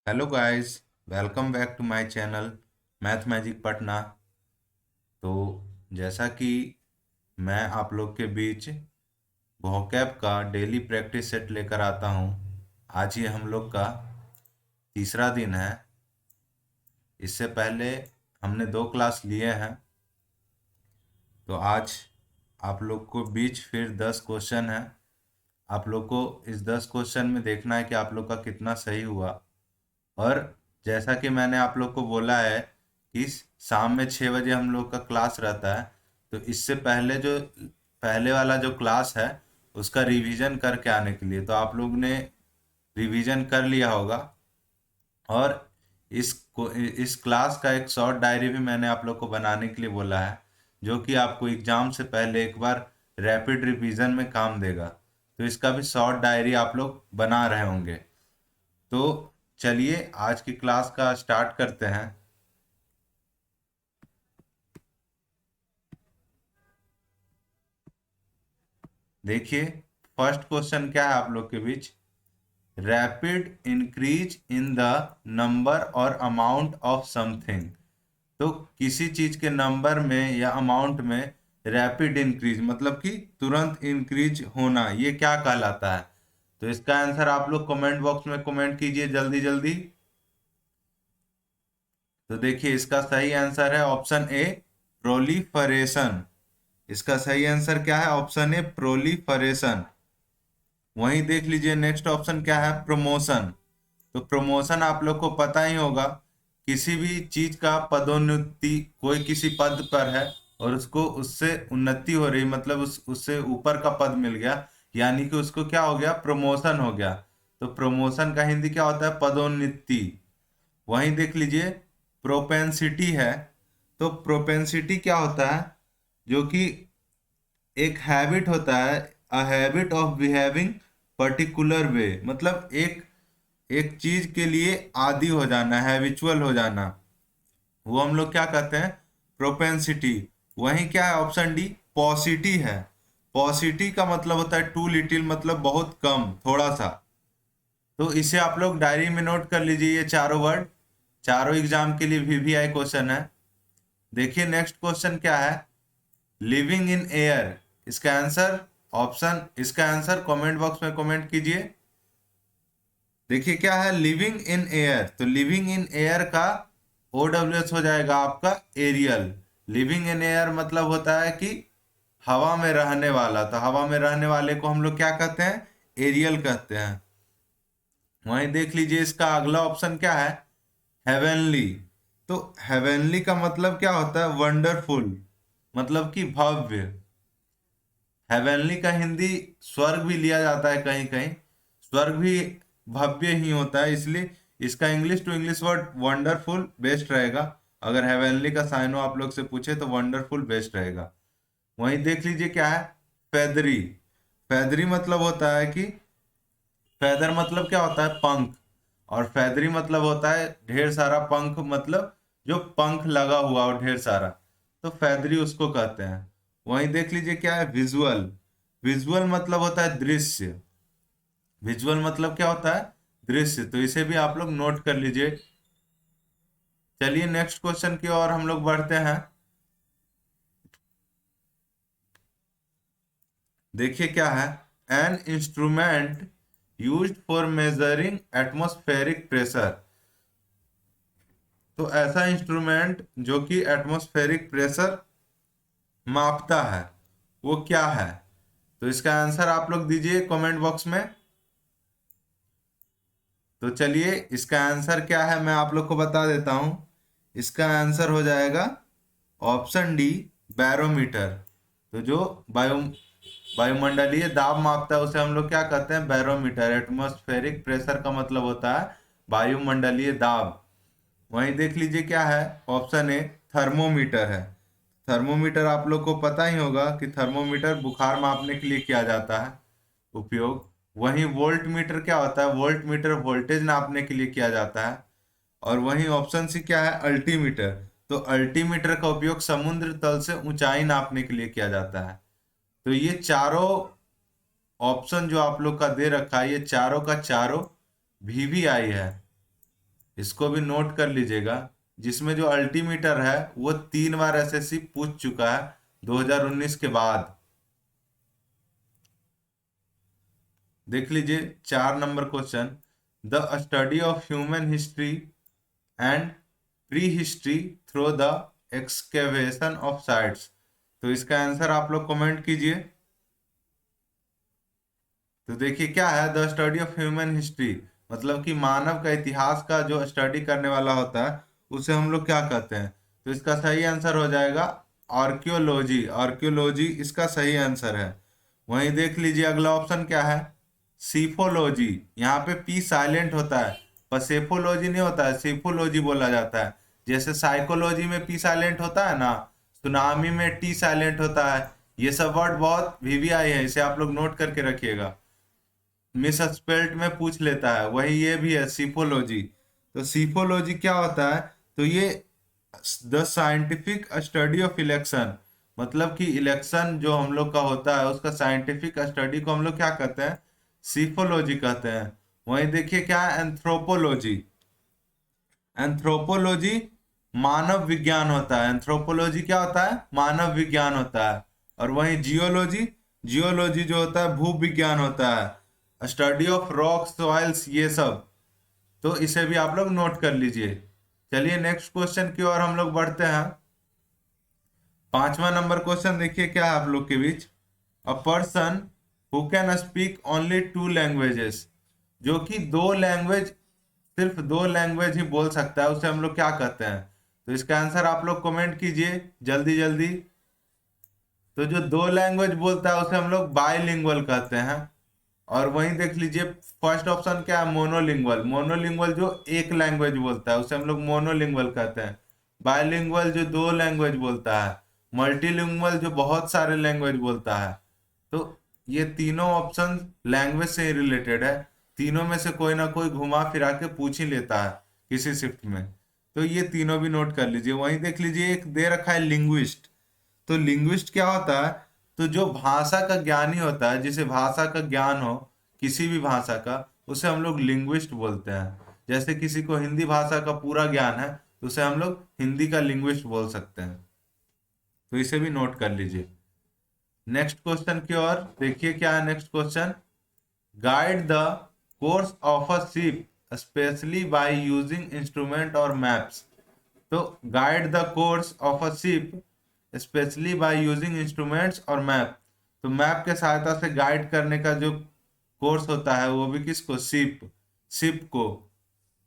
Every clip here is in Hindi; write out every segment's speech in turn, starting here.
Hello guys, welcome back to my channel math magic Patna. तो जैसा कि मैं आप लोग के बीच vocab का डेली प्रैक्टिस सेट लेकर आता हूँ। आज ये हम लोग का तीसरा दिन है। इससे पहले हमने 2 क्लास लिए हैं। तो आज आप लोग को बीच फिर 10 क्वेश्चन है। आप लोग को इस 10 क्वेश्चन में देखना है कि आप लोग का कितना सही हुआ। और जैसा कि मैंने आप लोग को बोला है कि शाम में 6 बजे हम लोग का क्लास रहता है। तो इससे पहले जो पहले वाला जो क्लास है उसका रिवीजन करके आने के लिए, तो आप लोग ने रिवीजन कर लिया होगा। और इस क्लास का एक शॉर्ट डायरी भी मैंने आप लोग को बनाने के लिए बोला है, जो कि आपको एग्जाम से पहले एक बार रैपिड रिवीजन में काम देगा। तो इसका भी शॉर्ट डायरी आप लोग बना रहे होंगे। तो चलिए आज की क्लास का स्टार्ट करते हैं। देखिए, फर्स्ट क्वेश्चन क्या है आप लोग के बीच। Rapid increase in the number और अमाउंट ऑफ समथिंग। तो किसी चीज के नंबर में या अमाउंट में रैपिड इंक्रीज मतलब कि तुरंत इंक्रीज होना, ये क्या कहलाता है? तो इसका आंसर आप लोग कमेंट बॉक्स में कमेंट कीजिए जल्दी जल्दी। तो देखिए, इसका सही आंसर है ऑप्शन ए, प्रोलीफरेशन। इसका सही आंसर क्या है? Option A, proliferation. वहीं देख लीजिए नेक्स्ट ऑप्शन क्या है, प्रमोशन। तो प्रमोशन आप लोग को पता ही होगा, किसी भी चीज का पदोन्नति, कोई किसी पद पर है और उसको उससे उन्नति हो रही, मतलब उससे ऊपर का पद मिल गया, यानी कि उसको क्या हो गया, प्रमोशन हो गया। तो प्रमोशन का हिंदी क्या होता है? पदोन्नति। वहीं देख लीजिए प्रोपेंसिटी है। तो प्रोपेंसिटी क्या होता है? जो कि एक हैबिट होता है, a habit of behaving particular way, मतलब एक एक चीज के लिए आदी हो जाना, हैबिचुअल हो जाना, वो हम लोग क्या कहते हैं? प्रोपेंसिटी। वहीं क्या है, ऑप्शन डी पॉसिटी है। पॉसिटी का मतलब होता है टू लिटिल, मतलब बहुत कम, थोड़ा सा। तो इसे आप लोग डायरी में नोट कर लीजिए, ये चारों वर्ड चारों एग्जाम के लिए वीवीआई क्वेश्चन है। देखिए नेक्स्ट क्वेश्चन क्या है, लिविंग इन एयर। इसका आंसर कमेंट बॉक्स में कमेंट कीजिए। देखिए क्या है, लिविंग इन एयर। तो लिविंग इन एयर का OWS हो जाएगा आपका एरियल। लिविंग इन एयर मतलब होता है कि हवा में रहने वाला। तो हवा में रहने वाले को हम लोग क्या कहते हैं? एरियल कहते हैं। वहीं देख लीजिए इसका अगला ऑप्शन क्या है, हेवेनली। तो हेवेनली का मतलब क्या होता है? वंडरफुल, मतलब कि भव्य। हेवेनली का हिंदी स्वर्ग भी लिया जाता है कहीं कहीं। स्वर्ग भी भव्य ही होता है, इसलिए इसका English to English word wonderful best रहेगा। अगर हेवेनली का साइनो आप लोग से पूछे तो वंडरफुल बेस्ट रहेगा। वहीं देख लीजिए क्या है, फेदरी। फेदरी मतलब होता है कि फेदर मतलब क्या होता है? पंख। और फेदरी मतलब होता है ढेर सारा पंख, मतलब जो पंख लगा हुआ हो ढेर सारा, तो फेदरी उसको कहते हैं। वहीं देख लीजिए क्या है, विजुअल। विजुअल मतलब होता है दृश्य। विजुअल मतलब क्या होता है? दृश्य। तो इसे भी आप लोग नोट कर लीजिए। चलिए नेक्स्ट क्वेश्चन की ओर हम लोग बढ़ते हैं। देखिए क्या है, an instrument used for measuring atmospheric pressure. तो ऐसा इंस्ट्रूमेंट जो कि एटमॉस्फेरिक प्रेशर मापता है, वो क्या है? तो इसका आंसर आप लोग दीजिए कमेंट बॉक्स में। तो चलिए इसका आंसर क्या है मैं आप लोग को बता देता हूं। इसका आंसर हो जाएगा ऑप्शन डी, बैरोमीटर। तो जो वायुमंडलीय दाब मापता है उसे हम लोग क्या कहते हैं? बैरोमीटर। एटमॉस्फेरिक प्रेशर का मतलब होता है वायुमंडलीय दाब। वहीं देख लीजिए क्या है, ऑप्शन ए, थर्मोमीटर है। थर्मोमीटर आप लोग को पता ही होगा कि थर्मोमीटर बुखार मापने के लिए किया जाता है उपयोग। वहीं वोल्ट मीटर क्या होता है? वोल्ट मीटर वोल्टेज नापने के लिए किया जाता है। और वहीं ऑप्शन सी क्या है, अल्टीमीटर। तो अल्टीमीटर का उपयोग समुद्र तल से ऊंचाई नापने के लिए किया जाता है। तो ये चारों ऑप्शन जो आप लोग का दे रखा है, ये चारों का चारों वीवीआई है। इसको भी नोट कर लीजिएगा, जिसमें जो अल्टीमीटर है वो 3 बार एसएससी पूछ चुका है 2019 के बाद। देख लीजिए 4 number question, the study of human history and pre history through the excavation of sites. तो इसका आंसर आप लोग कमेंट कीजिए। तो देखिए क्या है, the study of human history मतलब कि मानव का इतिहास का जो स्टडी करने वाला होता है उसे हम लोग क्या कहते हैं। तो इसका सही आंसर हो जाएगा आर्कियोलॉजी। आर्कियोलॉजी इसका सही आंसर है। वहीं देख लीजिए अगला ऑप्शन क्या है, सीफोलॉजी। यहाँ पे पी साइलेंट होता है, पर सेफोलॉजी नहीं होता है, सीफोलॉजी बोला जाता है। जैसे साइकोलॉजी में पी साइलेंट होता है ना, सुनामी में टी साइलेंट होता है। ये सब वर्ड बहुत वीवीआई है, इसे आप लोग नोट करके रखिएगा, मिस स्पेल्ट में पूछ लेता है। वही ये भी है सीफोलॉजी। तो सीफोलॉजी क्या होता है, तो ये the scientific study of election, मतलब कि इलेक्शन जो हम लोग का होता है उसका साइंटिफिक स्टडी को हम लोग क्या कहते हैं, सीफोलॉजी कहते हैं। वहीं देखिए क्या है, एंथ्रोपोलॉजी। एंथ्रोपोलॉजी मानव विज्ञान होता है। एंथ्रोपोलॉजी क्या होता है, मानव विज्ञान होता है। और वहीं जियोलॉजी, जियोलॉजी जो होता है भू विज्ञान होता है, स्टडी ऑफ रॉक सॉइल्स ये सब। तो इसे भी आप लोग नोट कर लीजिए। चलिए नेक्स्ट क्वेश्चन की ओर हम लोग बढ़ते हैं। 5वां नंबर क्वेश्चन देखिए क्या है आप लोग के बीच, a person who can speak only 2 languages, जो कि सिर्फ 2 लैंग्वेज ही बोल सकता है, उसे हम लोग क्या कहते हैं। तो इसका आंसर आप लोग कमेंट कीजिए जल्दी जल्दी। तो जो 2 लैंग्वेज बोलता है उसे हम लोग बायलिंगुअल कहते हैं। और वहीं देख लीजिए फर्स्ट ऑप्शन क्या है, मोनोलिंगुअल। मोनोलिंगुअल जो 1 लैंग्वेज बोलता है उसे हम लोग मोनोलिंगुअल कहते हैं। बायलिंगुअल जो 2 लैंग्वेज बोलता है। मल्टीलिंगुअल जो बहुत सारे लैंग्वेज बोलता है। तो ये तीनों ऑप्शन लैंग्वेज से ही रिलेटेड है। तीनों में से कोई ना कोई घुमा फिरा के पूछ ही लेता है किसी शिफ्ट में। तो ये तीनों भी नोट कर लीजिए। वहीं देख लीजिए एक दे रखा है लिंग्विस्ट। तो लिंग्विस्ट क्या होता है, तो जो भाषा का ज्ञानी होता है, जिसे भाषा का ज्ञान हो किसी भी भाषा का, उसे हम लोग लिंग्विस्ट बोलते हैं। जैसे किसी को हिंदी भाषा का पूरा ज्ञान है तो उसे हम लोग हिंदी का लिंग्विस्ट बोल सकते हैं। तो इसे भी नोट कर लीजिए। नेक्स्ट क्वेश्चन की ओर देखिए क्या है next question, guide the course of a ship specially by using instrument और मैप्स। तो guide the course of a ship specially by using instruments और मैप। तो मैप के सहायता से गाइड करने का जो कोर्स होता है वो भी किसको, शिप को।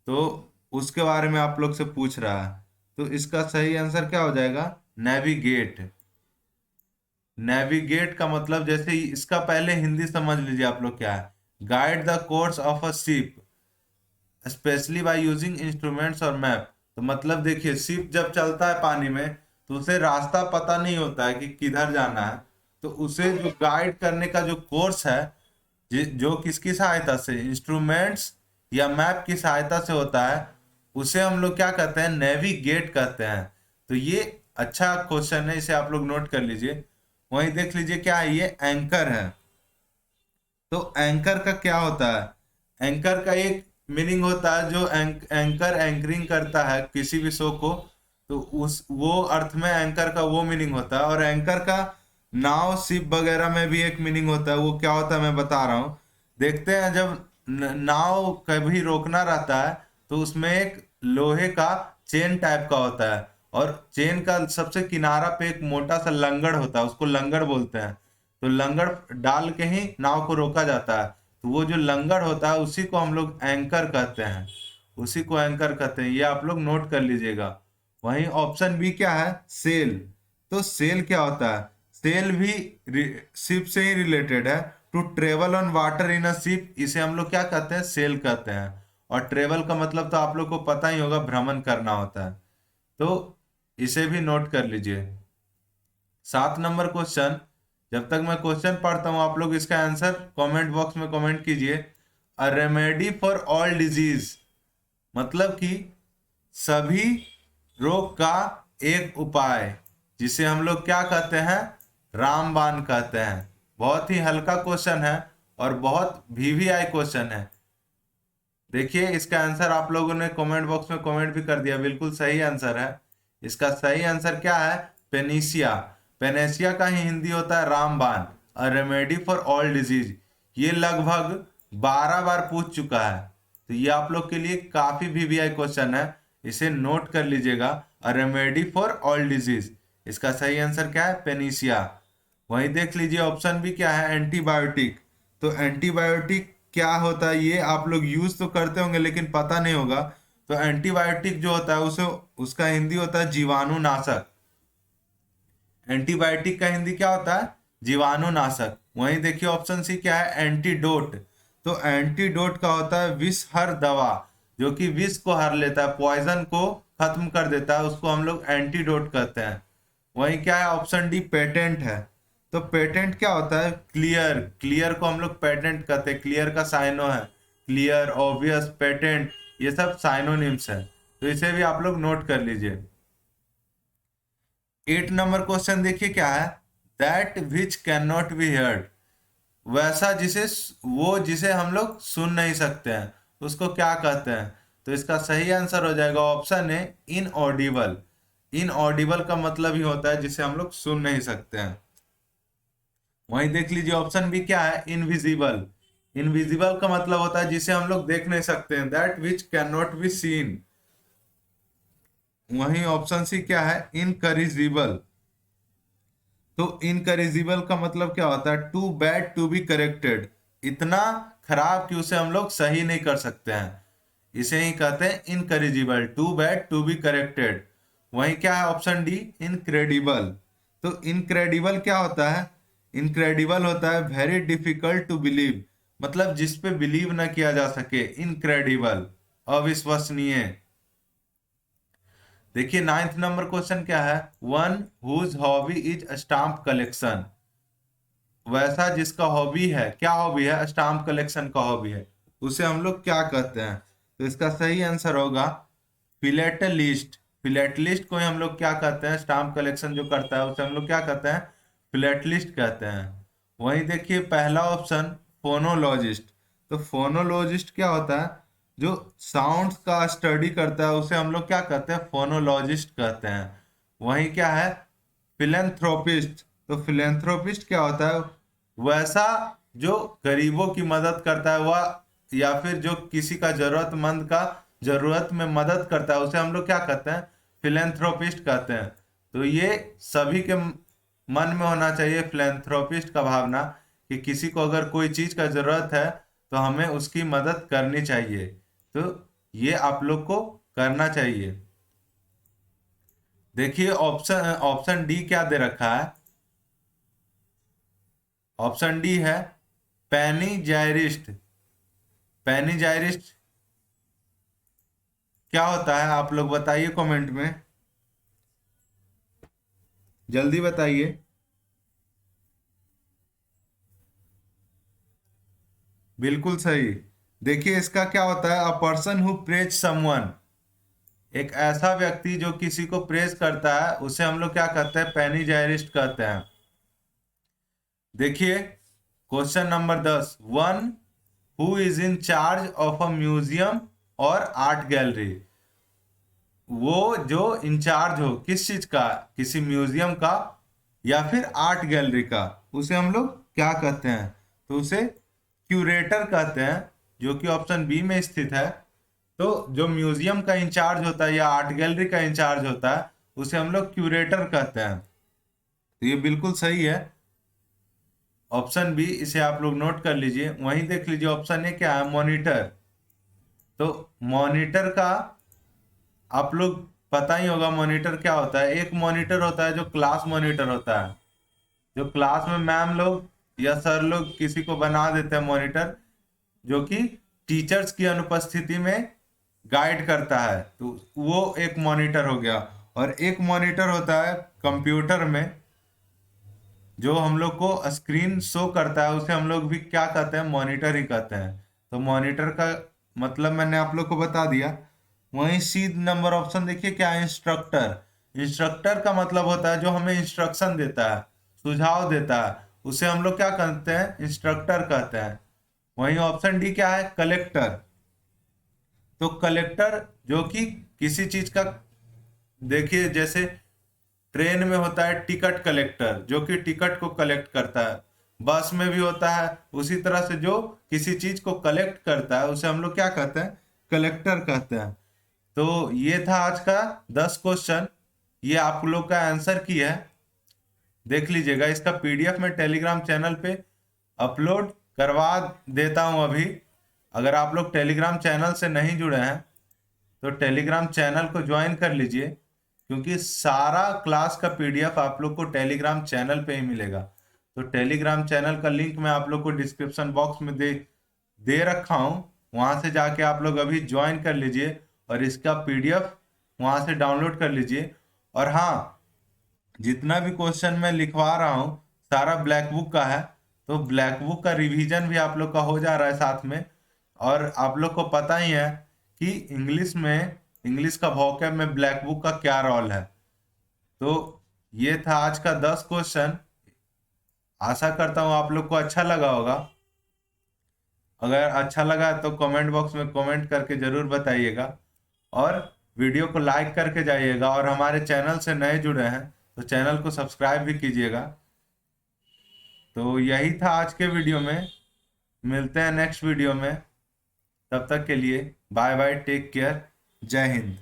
तो उसके बारे में आप लोग से पूछ रहा है। तो इसका सही आंसर क्या हो जाएगा, नेविगेट। नेविगेट का मतलब जैसे इसका पहले हिंदी समझ लीजिए आप लोग क्या है, guide the course of a ship specially by using instruments और मैप। तो मतलब देखिए शिप जब चलता है पानी में तो उसे रास्ता पता नहीं होता है कि किधर जाना है। तो उसे जो गाइड करने का जो कोर्स है, जो किसकी सहायता से, इंस्ट्रूमेंट्स या मैप की सहायता से होता है, उसे हम लोग क्या कहते हैं, नेविगेट कहते हैं। तो ये अच्छा क्वेश्चन है, इसे आप लोग नोट कर लीजिए। वहीं देख लीजिए क्या है, ये एंकर है। तो एंकर का क्या होता है, एंकर का एक मीनिंग होता है जो एंकर एंकरिंग करता है किसी भी शो को, तो उस वो अर्थ में एंकर का वो मीनिंग होता है। और एंकर का नाव शिप वगैरह में भी एक मीनिंग होता है। वो क्या होता है मैं बता रहा हूँ। देखते हैं जब नाव कभी रोकना रहता है तो उसमें एक लोहे का चेन टाइप का होता है, और चेन का सबसे किनारा पे एक मोटा सा लंगड़ होता है, उसको लंगड़ बोलते हैं। तो लंगड़ डाल के ही नाव को रोका जाता है। तो वो जो लंगड़ होता है उसी को हम लोग एंकर कहते हैं, उसी को एंकर कहते हैं। ये आप लोग नोट कर लीजिएगा। वहीं ऑप्शन बी क्या है, सेल। तो सेल क्या होता है, सेल भी शिप से ही रिलेटेड है। To travel on water in a ship, इसे हम लोग क्या कहते हैं, सेल कहते हैं। और ट्रेवल का मतलब तो आप लोग को पता ही होगा, भ्रमण करना होता है। तो इसे भी नोट कर लीजिए। 7 नंबर क्वेश्चन, जब तक मैं क्वेश्चन पढ़ता हूं आप लोग इसका आंसर कमेंट बॉक्स में कमेंट कीजिए। A remedy for all disease, मतलब कि सभी रोग का एक उपाय, जिसे हम लोग क्या कहते हैं, रामबाण कहते हैं। बहुत ही हल्का क्वेश्चन है और बहुत वीवीआई क्वेश्चन है। देखिए इसका आंसर आप लोगों ने कमेंट बॉक्स में कमेंट भी कर दिया, बिल्कुल सही आंसर है। इसका सही आंसर क्या है? पेनिसिया। पेनेसिया का ही हिंदी होता है रामबाण, a remedy for all disease. ये लगभग 12 बार पूछ चुका है, तो ये आप लोग के लिए काफी वीवीआई क्वेश्चन है, इसे नोट कर लीजिएगा। A remedy for all disease, इसका सही आंसर क्या है? पेनिसिया। वहीं देख लीजिए ऑप्शन भी क्या है? एंटीबायोटिक। तो एंटीबायोटिक क्या होता है ये आप लोग यूज तो करते होंगे लेकिन पता नहीं होगा। तो एंटीबायोटिक जो होता है उसे उसका हिंदी होता है जीवाणुनाशक। एंटीबायोटिक का हिंदी क्या होता है? जीवाणुनाशक। वहीं देखिए ऑप्शन सी क्या है? एंटीडोट। तो एंटीडोट का होता है विषहर दवा, जो कि विष को हर लेता है, पॉइजन को खत्म कर देता है, उसको हम लोग एंटीडोट कहते हैं। वहीं क्या है? ऑप्शन डी पेटेंट है। तो पेटेंट क्या होता है? क्लियर। क्लियर को हम लोग पेटेंट कहते हैं, क्लियर का साइनो है। क्लियर, ऑब्वियस, पेटेंट, ये सब साइनोनिम्स है, तो इसे भी आप लोग नोट कर लीजिए। 8 नंबर क्वेश्चन देखिए क्या है? That which can not be heard. वैसा जिसे, वो जिसे हम लोग सुन नहीं सकते हैं, उसको क्या कहते हैं? तो इसका सही आंसर हो जाएगा ऑप्शन ए, इनऑडिबल। इनऑडिबल का मतलब ही होता है जिसे हम लोग सुन नहीं सकते हैं। वहीं देख लीजिए ऑप्शन भी क्या है? इनविजिबल। इनविजिबल का मतलब होता है जिसे हम लोग देख नहीं सकते हैं, that which can not be seen. वहीं ऑप्शन सी क्या है? इनकरिजिबल। तो इनकरेजिबल का मतलब क्या होता है? Too bad to be corrected. इतना खराब कि उसे हम लोग सही नहीं कर सकते हैं, इसे ही कहते हैं incorrigible, too bad to be corrected. वहीं क्या है? Option D, incredible. तो इनक्रेडिबल क्या होता है? इनक्रेडिबल होता है वेरी डिफिकल्ट टू बिलीव, मतलब जिस पे बिलीव ना किया जा सके, इनक्रेडिबल, अविश्वसनीय। देखिए 9th नंबर क्वेश्चन क्या है? One whose hobby is stamp collection. वैसा जिसका हॉबी है, क्या हॉबी है? स्टाम्प कलेक्शन का हॉबी है, उसे हम लोग क्या कहते हैं? तो इसका सही आंसर होगा फिलेटलिस्ट। फिलेटलिस्ट को ही हम लोग क्या कहते हैं? स्टाम्प कलेक्शन जो करता है उसे हम लोग क्या कहते हैं? फिलेटलिस्ट कहते हैं। वहीं देखिए पहला ऑप्शन, फोनोलॉजिस्ट। तो फोनोलॉजिस्ट क्या होता है? जो साउंड्स का स्टडी करता है उसे हम लोग क्या कहते हैं? फोनोलॉजिस्ट कहते हैं। वहीं क्या है? फिलेंथ्रोपिस्ट। तो फिलेंथ्रोपिस्ट क्या होता है? वैसा जो गरीबों की मदद करता है, वह या फिर जो किसी का जरूरतमंद का जरूरत में मदद करता है, उसे हम लोग क्या कहते हैं? फिलेंथ्रोपिस्ट कहते हैं। तो ये सभी के मन में होना चाहिए फिलेंथ्रोपिस्ट का भावना, कि किसी को अगर कोई चीज का जरूरत है तो हमें उसकी मदद करनी चाहिए। तो ये आप लोग को करना चाहिए। देखिए ऑप्शन ऑप्शन डी क्या दे रखा है? ऑप्शन डी है पैनीजायरिस्ट। पैनीजायरिस्ट क्या होता है? आप लोग बताइए कमेंट में, जल्दी बताइए। बिल्कुल सही। देखिए इसका क्या होता है? अ पर्सन हु प्रेज समवन। एक ऐसा व्यक्ति जो किसी को प्रेज करता है उसे हम लोग क्या कहते हैं? पैनीजायरिस्ट कहते हैं। देखिए question number 10, one who is in charge of a museum और आर्ट गैलरी। वो जो इंचार्ज हो किस चीज का? किसी म्यूजियम का या फिर आर्ट गैलरी का, उसे हम लोग क्या कहते हैं? तो उसे क्यूरेटर कहते हैं, जो कि ऑप्शन बी में स्थित है। तो जो म्यूजियम का इंचार्ज होता है या आर्ट गैलरी का इंचार्ज होता है उसे हम लोग क्यूरेटर कहते हैं। तो ये बिल्कुल सही है, ऑप्शन बी, इसे आप लोग नोट कर लीजिए। वहीं देख लीजिए ऑप्शन ए क्या है? मॉनिटर। तो मॉनिटर का आप लोग पता ही होगा मॉनिटर क्या होता है। एक मॉनिटर होता है जो क्लास मॉनिटर होता है, जो क्लास में मैम लोग या सर लोग किसी को बना देते हैं मॉनिटर, जो कि टीचर्स की अनुपस्थिति में गाइड करता है, तो वो एक मॉनिटर हो गया। और एक मॉनिटर होता है कंप्यूटर में, जो हम लोग को स्क्रीन शो करता है, उसे हम लोग भी क्या कहते हैं? मॉनिटर ही कहते हैं। तो मॉनिटर का मतलब मैंने आप लोग को बता दिया। वहीं सी नंबर ऑप्शन देखिए क्या है? इंस्ट्रक्टर। इंस्ट्रक्टर का मतलब होता है जो हमें इंस्ट्रक्शन देता है, सुझाव देता है, उसे हम लोग क्या कहते हैं? इंस्ट्रक्टर कहते हैं। वहीं ऑप्शन डी क्या है? कलेक्टर। तो कलेक्टर जो कि किसी चीज का, देखिए जैसे ट्रेन में होता है टिकट कलेक्टर जो कि टिकट को कलेक्ट करता है, बस में भी होता है, उसी तरह से जो किसी चीज को कलेक्ट करता है उसे हम लोग क्या कहते हैं, कलेक्टर कहते हैं। तो ये था आज का 10 क्वेश्चन, ये आप लोग का आंसर की है, देख लीजिएगा। इसका पीडीएफ में टेलीग्राम चैनल पे अपलोड करवा देता हूं अभी। अगर आप लोग टेलीग्राम चैनल से नहीं जुड़े हैं तो टेलीग्राम चैनल को ज्वाइन कर लीजिए, क्योंकि सारा क्लास का पीडीएफ आप लोग को टेलीग्राम चैनल पे ही मिलेगा। तो टेलीग्राम चैनल का लिंक मैं आप लोग को डिस्क्रिप्शन बॉक्स में दे रखा हूँ, वहां से जाके आप लोग अभी ज्वाइन कर लीजिए और इसका पीडीएफ वहां से डाउनलोड कर लीजिए। और हाँ, जितना भी क्वेश्चन मैं लिखवा रहा हूँ सारा ब्लैक बुक का है, तो ब्लैक बुक का रिवीजन भी आप लोग का हो जा रहा है साथ में। और आप लोग को पता ही है कि इंग्लिश का वोकैब में ब्लैक बुक का क्या रोल है। तो ये था आज का 10 क्वेश्चन, आशा करता हूँ आप लोग को अच्छा लगा होगा। अगर अच्छा लगा तो कमेंट बॉक्स में कमेंट करके जरूर बताइएगा, और वीडियो को लाइक करके जाइएगा, और हमारे चैनल से नए जुड़े हैं तो चैनल को सब्सक्राइब भी कीजिएगा। तो यही था आज के वीडियो में, मिलते हैं नेक्स्ट वीडियो में, तब तक के लिए बाय बाय, टेक केयर, जय हिंद।